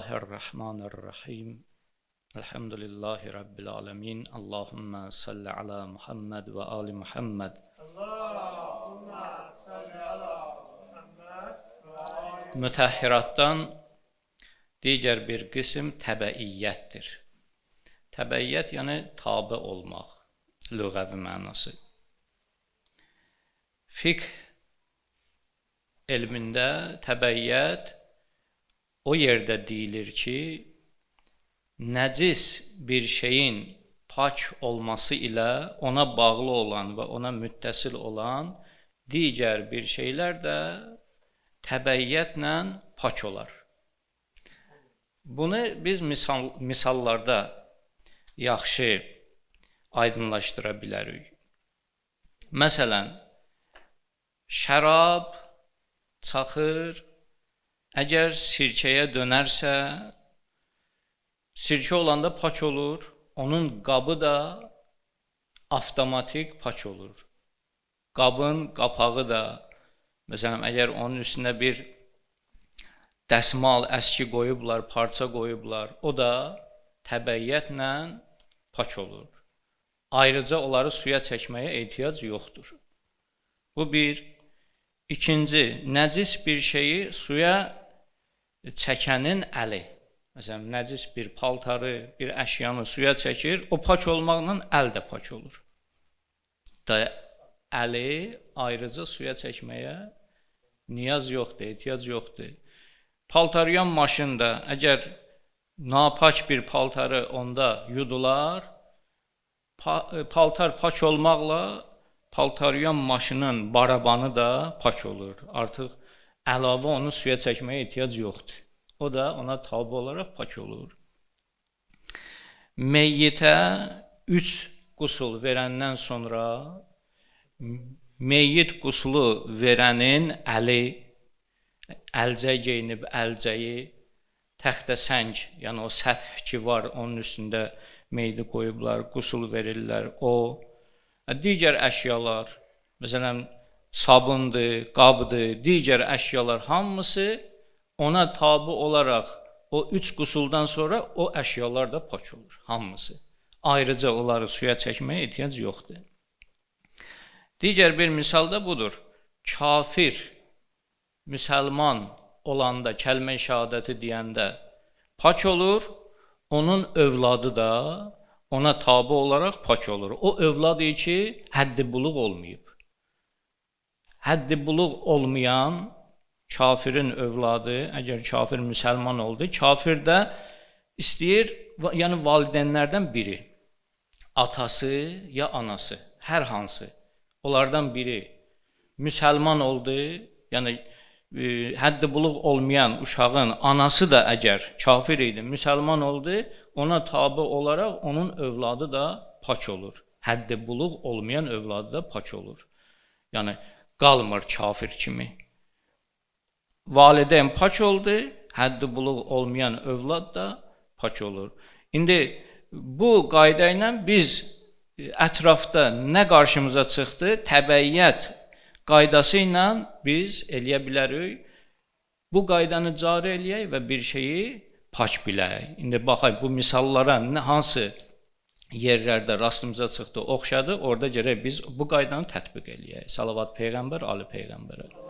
Bismillahirrahmanirrahim. Elhamdülillahi Rabbil alemin. Allahümme salli ala Muhammed ve ali Muhammed. Allahümme salli ala Muhammed ve ali Mütəhhiratdan digər bir qism təbəiyyətdir. Təbəiyyət yəni tabe olmaq, lüğəvi mənası. Fiqh elmində təbəiyyət o yerdə deyilir ki, nəcis bir şeyin pak olması ilə ona bağlı olan və ona müttəsil olan digər bir şeylər də təbəiyyətlə pak olar. Bunu biz misallarda yaxşı aydınlaşdıra bilərik. Məsələn, şərab, çaxır, əgər sirkəyə dönərsə, sirkə olanda pak olur, onun qabı da avtomatik pak olur. Qabın qapağı da, məsələn, əgər onun üstünə bir dəsmal, əski qoyublar, parça qoyublar, o da təbəiyyətlə pak olur. Ayrıca onları suya çəkməyə ehtiyac yoxdur. Bu bir. İkinci, nəcis bir şeyi suya çəkənin əli. Məsələn, nəcis bir paltarı, bir əşyanı suya çəkir, o pak olmaqla əl də pak olur. Əli ayrıca suya çəkməyə niyaz yoxdur, ehtiyac yoxdur. Paltaryan maşında əgər napak bir paltarı onda yudular, paltar pak olmaqla paltaryan maşının barabanı da pak olur. Artıq əlavə onu suya çəkməyə ehtiyac yoxdur. O da ona tabi olaraq pak olur. Meyyitə 3 qusul verəndən sonra meyyit qusulu verənin əli, əlcək geyinib əlcəyi, təxtə səng, yəni o səth ki var, onun üstündə meyidi qoyublar, qusul verirlər, o. Digər əşyalar, məsələn, sabundur, qabdır, digər əşyalar hamısı ona tabi olaraq o 3 qusuldan sonra o əşyalar da pak olur, hamısı. Ayrıca onları suya çəkməyə ehtiyac yoxdur. Digər bir misal da budur. Kafir, müsəlman olanda, kəlmə-i şəhadəti deyəndə pak olur, onun övladı da ona tabi olaraq pak olur. O övladı ki, həddi buluq olmayıb. Həddi buluq olmayan kafirin övladı, əgər kafir müsəlman oldu, kafir də istəyir, yəni valideynlərdən biri, atası ya anası, hər hansı, onlardan biri müsəlman oldu, yəni həddi buluq olmayan uşağın anası da əgər kafir idi, müsəlman oldu, ona tabi olaraq onun övladı da pak olur. Həddi buluq olmayan övladı da pak olur. Yəni, qalmır kafir kimi. Valideyn pak oldu, həddi buluq olmayan övlad da pak olur. İndi bu qayda ilə biz ətrafda nə qarşımıza çıxdı? Təbəiyyət qaydası ilə biz eləyə bilərik, bu qaydanı cari eləyək və bir şeyi pak bilək. İndi baxaq, bu misallara hansı yerlərdə rastımıza çıxdı, oxşadı, orada gərək biz bu qaydanı tətbiq eləyək. Salavat Peyğəmbər, Ali Peyğəmbərə.